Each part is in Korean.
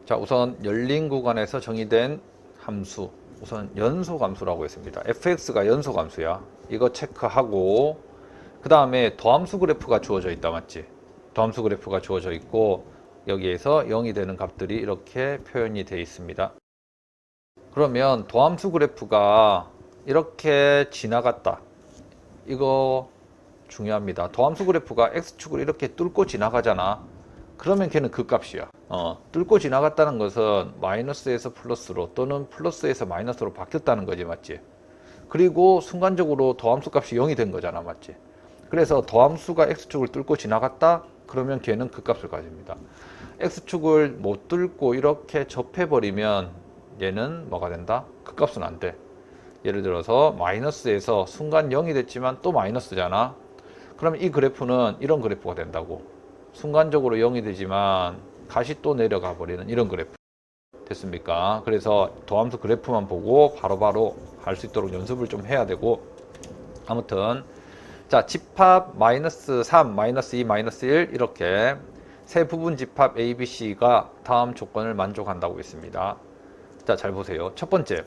자, 우선 열린 구간에서 정의된 함수, 우선 연소함수라고 했습니다. fx가 연소함수야. 이거 체크하고 그 다음에 도함수 그래프가 주어져 있다, 맞지? 도함수 그래프가 주어져 있고 여기에서 0이 되는 값들이 이렇게 표현이 되어 있습니다. 그러면 도함수 그래프가 이렇게 지나갔다. 이거 중요합니다. 도함수 그래프가 x축을 이렇게 뚫고 지나가잖아. 그러면 걔는 극값이야. 뚫고 지나갔다는 것은 마이너스에서 플러스로 또는 플러스에서 마이너스로 바뀌었다는 거지, 맞지? 그리고 순간적으로 도함수 값이 0이 된 거잖아, 맞지? 그래서 도함수가 x축을 뚫고 지나갔다? 그러면 걔는 극값을 가집니다. x축을 못 뚫고 이렇게 접해버리면 얘는 뭐가 된다? 극값은 안 돼. 예를 들어서 마이너스에서 순간 0이 됐지만 또 마이너스잖아. 그러면 이 그래프는 이런 그래프가 된다고. 순간적으로 0이 되지만 다시 또 내려가 버리는 이런 그래프. 됐습니까? 그래서 도함수 그래프만 보고 바로바로 할 수 있도록 연습을 좀 해야 되고, 아무튼 자, 집합 마이너스 3, 마이너스 2, 마이너스 1 이렇게 세 부분 집합 A, B, C가 다음 조건을 만족한다고 있습니다. 자, 잘 보세요. 첫 번째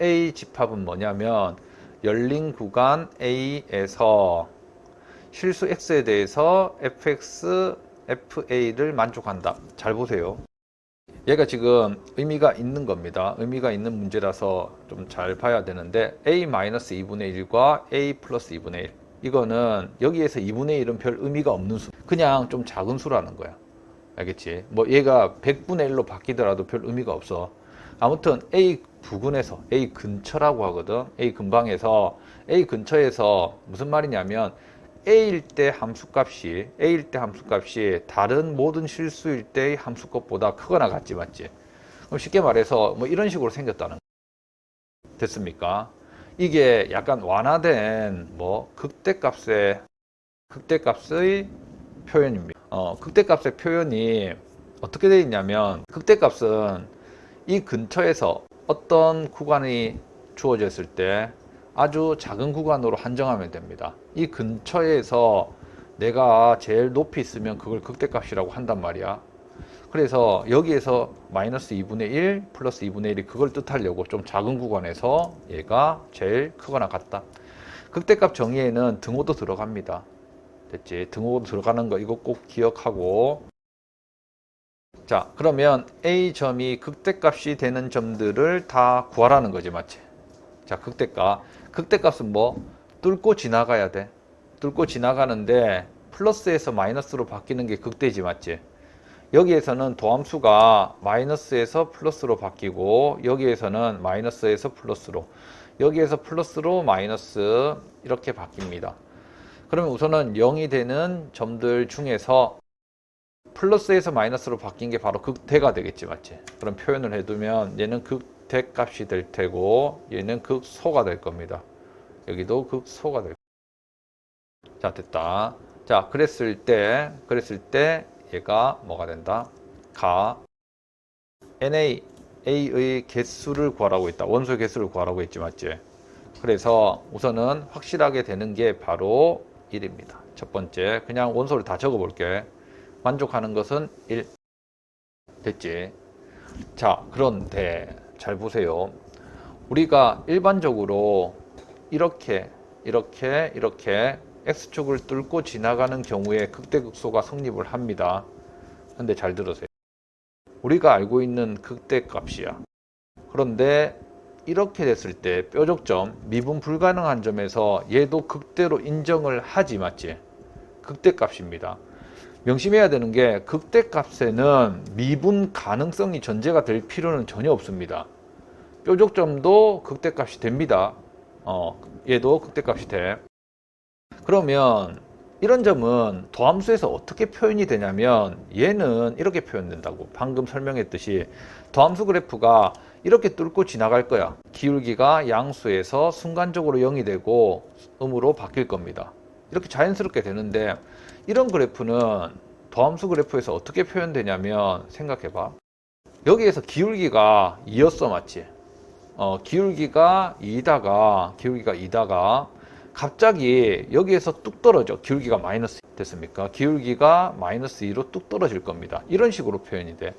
A 집합은 뭐냐면 열린 구간 A에서 실수 X에 대해서 fx, fa를 만족한다. 잘 보세요. 얘가 지금 의미가 있는 겁니다. 의미가 있는 문제라서 좀 잘 봐야 되는데 a-2분의 1과 a 플러스 2분의 1 이거는 여기에서 2분의 1은 별 의미가 없는 수, 그냥 좀 작은 수라는 거야. 알겠지? 뭐 얘가 100분의 1로 바뀌더라도 별 의미가 없어. 아무튼 A 부근에서 A 근처라고 하거든. A 근방에서 A 근처에서 무슨 말이냐면 A일 때 함수값이 다른 모든 실수일 때의 함수값보다 크거나 같지, 맞지? 그럼 쉽게 말해서 뭐 이런 식으로 생겼다는 거. 됐습니까? 이게 약간 완화된 뭐 극대값의 표현입니다. 극대값의 표현이 어떻게 되어 있냐면 극대값은 이 근처에서 어떤 구간이 주어졌을 때 아주 작은 구간으로 한정하면 됩니다. 이 근처에서 내가 제일 높이 있으면 그걸 극대값이라고 한단 말이야. 그래서 여기에서 마이너스 2분의 1 플러스 2분의 1이 그걸 뜻하려고 좀 작은 구간에서 얘가 제일 크거나 같다. 극대값 정의에는 등호도 들어갑니다. 됐지? 등호도 들어가는 거 이거 꼭 기억하고. 자, 그러면 A점이 극대값이 되는 점들을 다 구하라는 거지, 맞지? 자, 극대값은 뭐? 뚫고 지나가야 돼. 뚫고 지나가는데 플러스에서 마이너스로 바뀌는 게 극대지, 맞지? 여기에서는 도함수가 마이너스에서 플러스로 바뀌고 여기에서는 마이너스에서 플러스로, 여기에서 플러스로 마이너스 이렇게 바뀝니다. 그러면 우선은 0이 되는 점들 중에서 플러스에서 마이너스로 바뀐 게 바로 극대가 되겠지, 맞지? 그런 표현을 해두면 얘는 극대값이 될 테고 얘는 극소가 될 겁니다. 여기도 극소가 될 겁니다. 자, 됐다. 자, 그랬을 때 얘가 뭐가 된다? A의 개수를 구하라고 했다. 원소의 개수를 구하라고 했지, 맞지? 그래서 우선은 확실하게 되는 게 바로 1입니다. 첫 번째, 그냥 원소를 다 적어 볼게. 만족하는 것은 1. 됐지? 자, 그런데 잘 보세요. 우리가 일반적으로 이렇게 X축을 뚫고 지나가는 경우에 극대극소가 성립을 합니다. 근데 잘 들으세요. 우리가 알고 있는 극대값이야. 그런데 이렇게 됐을 때 뾰족점, 미분 불가능한 점에서 얘도 극대로 인정을 하지, 맞지? 극대값입니다. 명심해야 되는 게 극대값에는 미분 가능성이 전제가 될 필요는 전혀 없습니다. 뾰족점도 극대값이 됩니다. 얘도 극대값이 돼. 그러면 이런 점은 도함수에서 어떻게 표현이 되냐면 얘는 이렇게 표현된다고. 방금 설명했듯이 도함수 그래프가 이렇게 뚫고 지나갈 거야. 기울기가 양수에서 순간적으로 0이 되고 음으로 바뀔 겁니다. 이렇게 자연스럽게 되는데 이런 그래프는 도함수 그래프에서 어떻게 표현되냐면 생각해봐. 여기에서 기울기가 2였어, 맞지? 기울기가 2다가 갑자기 여기에서 뚝 떨어져. 기울기가 마이너스 됐습니까? 기울기가 마이너스 2로 뚝 떨어질 겁니다. 이런 식으로 표현이 돼.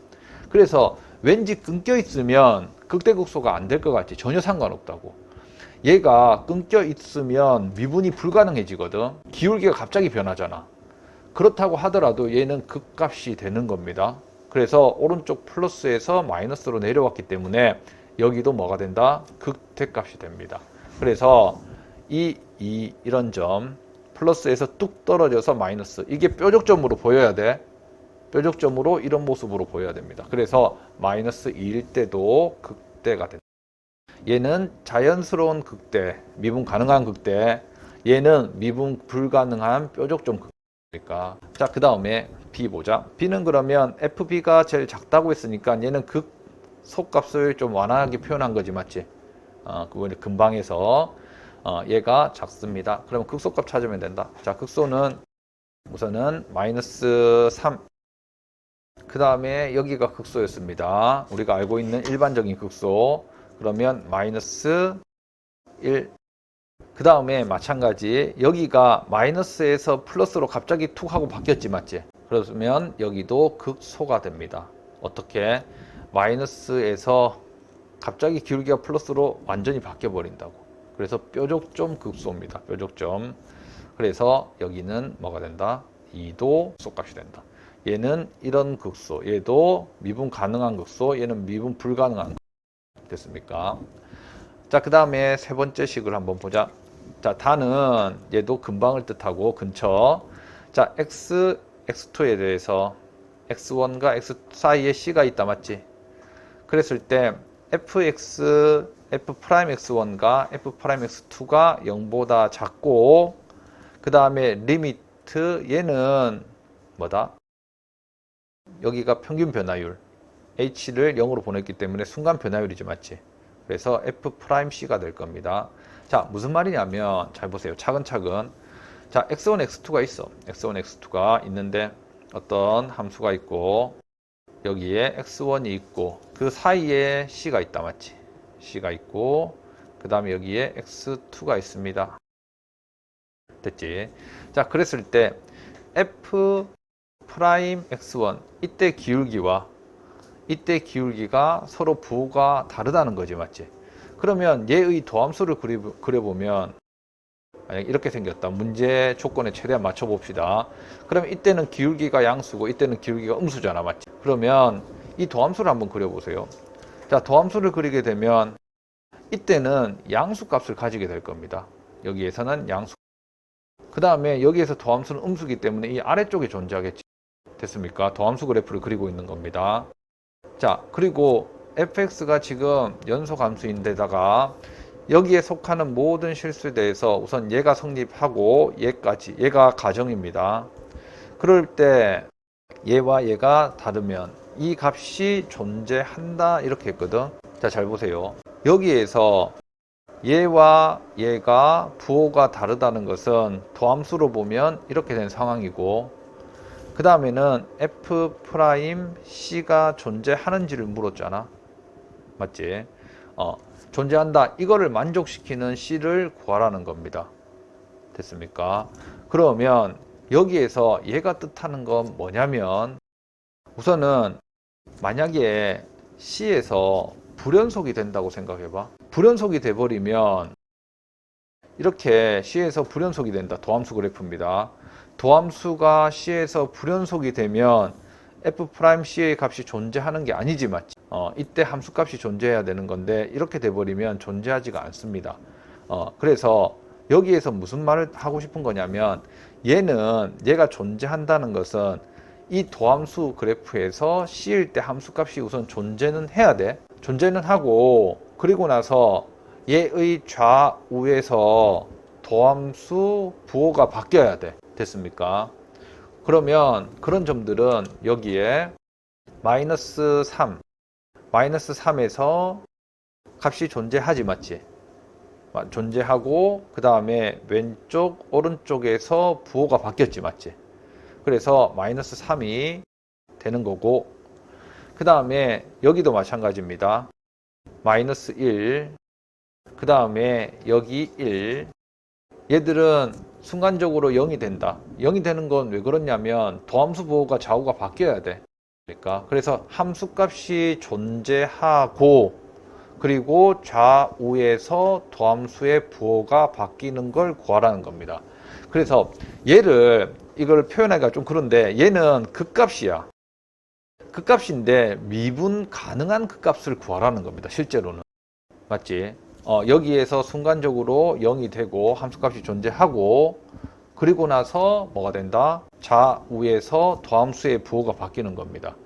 그래서 왠지 끊겨 있으면 극대극소가 안 될 것 같지. 전혀 상관없다고. 얘가 끊겨 있으면 미분이 불가능해지거든. 기울기가 갑자기 변하잖아. 그렇다고 하더라도 얘는 극값이 되는 겁니다. 그래서 오른쪽 플러스에서 마이너스로 내려왔기 때문에 여기도 뭐가 된다? 극대값이 됩니다. 그래서 이런 점 플러스에서 뚝 떨어져서 마이너스, 이게 뾰족점으로 보여야 돼. 뾰족점으로 이런 모습으로 보여야 됩니다. 그래서 마이너스 2일 때도 극대가 된다. 얘는 자연스러운 극대, 미분 가능한 극대, 얘는 미분 불가능한 뾰족점 극대니까. 자, 그 다음에 B 보자. B는 그러면 FB가 제일 작다고 했으니까 얘는 극소값을 좀 완화하게 표현한 거지, 맞지? 그거 근방에서 얘가 작습니다. 그러면 극소값 찾으면 된다. 자, 극소는 우선은 마이너스 3. 그 다음에 여기가 극소였습니다. 우리가 알고 있는 일반적인 극소. 그러면 마이너스 1. 그 다음에 마찬가지 여기가 마이너스에서 플러스로 갑자기 툭 하고 바뀌었지, 맞지? 그러면 여기도 극소가 됩니다. 어떻게? 마이너스에서 갑자기 기울기가 플러스로 완전히 바뀌어 버린다고. 그래서 뾰족점 극소입니다. 뾰족점. 그래서 여기는 뭐가 된다? 2도 극소값이 된다. 얘는 이런 극소, 얘도 미분 가능한 극소, 얘는 미분 불가능한 극소. 됐습니까? 자, 그 다음에 세 번째 식을 한번 보자. 자, 단은 얘도 근방을 뜻하고 근처. 자, x, x2에 대해서 x1과 x 사이에 c가 있다, 맞지? 그랬을 때 fx, f'x1과 f'x2가 0보다 작고, 그 다음에 리미트, 얘는 뭐다? 여기가 평균 변화율 h를 0으로 보냈기 때문에 순간 변화율이지, 맞지? 그래서 f'c가 될 겁니다. 자, 무슨 말이냐면 잘 보세요. 차근차근. 자, x1, x2가 있어. x1, x2가 있는데 어떤 함수가 있고 여기에 x1이 있고 그 사이에 c가 있다, 맞지? c가 있고 그 다음에 여기에 x2가 있습니다. 됐지? 자, 그랬을 때 f 프라임 x1 이때 기울기와 이때 기울기가 서로 부호가 다르다는 거지, 맞지? 그러면 얘의 도함수를 그려보면 만약 이렇게 생겼다. 문제 조건에 최대한 맞춰봅시다. 그러면 이때는 기울기가 양수고 이때는 기울기가 음수잖아, 맞지? 그러면 이 도함수를 한번 그려보세요. 자, 도함수를 그리게 되면 이때는 양수 값을 가지게 될 겁니다. 여기에서는 양수. 그 다음에 여기에서 도함수는 음수기 때문에 이 아래쪽에 존재하겠지. 됐습니까? 도함수 그래프를 그리고 있는 겁니다. 자, 그리고 fx가 지금 연속 함수인데다가 여기에 속하는 모든 실수에 대해서 우선 얘가 성립하고 얘까지, 얘가 가정입니다. 그럴 때 얘와 얘가 다르면 이 값이 존재한다 이렇게 했거든. 자, 잘 보세요. 여기에서 얘와 얘가 부호가 다르다는 것은 도함수로 보면 이렇게 된 상황이고, 그 다음에는 f'c가 존재하는지를 물었잖아, 맞지? 존재한다, 이거를 만족시키는 c를 구하라는 겁니다. 됐습니까? 그러면 여기에서 얘가 뜻하는 건 뭐냐면 우선은 만약에 c에서 불연속이 된다고 생각해봐. 불연속이 돼버리면 이렇게 c에서 불연속이 된다. 도함수 그래프입니다. 도함수가 c에서 불연속이 되면 f'c의 값이 존재하는 게 아니지, 맞지? 이때 함수값이 존재해야 되는 건데 이렇게 돼버리면 존재하지가 않습니다. 그래서 여기에서 무슨 말을 하고 싶은 거냐면 얘가 존재한다는 것은 이 도함수 그래프에서 c일 때 함수값이 우선 존재는 해야 돼. 존재는 하고 그리고 나서 얘의 좌우에서 도함수 부호가 바뀌어야 돼. 됐습니까? 그러면 그런 점들은 여기에 마이너스 3에서 값이 존재하지, 맞지? 존재하고 그 다음에 왼쪽 오른쪽에서 부호가 바뀌었지, 맞지? 그래서 마이너스 3이 되는 거고, 그 다음에 여기도 마찬가지입니다. 마이너스 1, 그 다음에 여기 1. 얘들은 순간적으로 0이 된다. 0이 되는 건 왜 그렇냐면 도함수 부호가 좌우가 바뀌어야 돼. 그러니까 그래서 함수값이 존재하고 그리고 좌우에서 도함수의 부호가 바뀌는 걸 구하라는 겁니다. 그래서 이걸 표현하기가 좀 그런데 얘는 극값이야. 극값인데 미분 가능한 극값을 구하라는 겁니다. 실제로는. 맞지? 여기에서 순간적으로 0이 되고 함수값이 존재하고 그리고 나서 뭐가 된다? 좌우에서 도함수의 부호가 바뀌는 겁니다.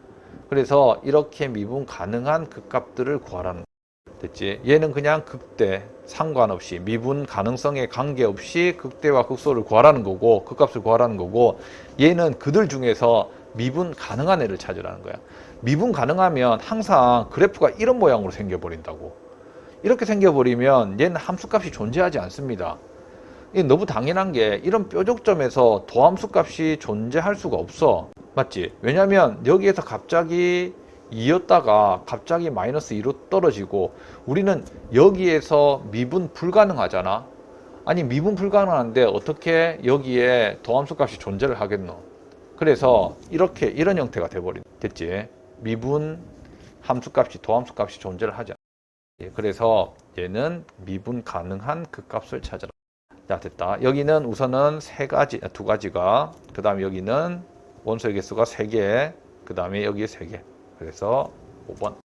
그래서 이렇게 미분 가능한 극값들을 구하라는 거예요. 됐지? 얘는 그냥 극대 상관없이 미분 가능성에 관계없이 극대와 극소를 구하라는 거고 극값을 구하라는 거고 얘는 그들 중에서 미분 가능한 애를 찾으라는 거야. 미분 가능하면 항상 그래프가 이런 모양으로 생겨버린다고. 이렇게 생겨버리면 얘는 함수값이 존재하지 않습니다. 이게 너무 당연한 게 이런 뾰족점에서 도함수값이 존재할 수가 없어. 맞지? 왜냐면 여기에서 갑자기 2였다가 갑자기 마이너스 2로 떨어지고 우리는 여기에서 미분 불가능하잖아. 아니 미분 불가능한데 어떻게 여기에 도함수 값이 존재를 하겠노? 그래서 이런 형태가 돼버린. 됐지? 미분 함수 값이 도함수 값이 존재를 하지 않아. 그래서 얘는 미분 가능한 그 값을 찾아라. 자, 됐다. 여기는 우선은 두 가지가, 그 다음에 여기는 원소의 개수가 3개, 그 다음에 여기에 3개. 그래서 5번.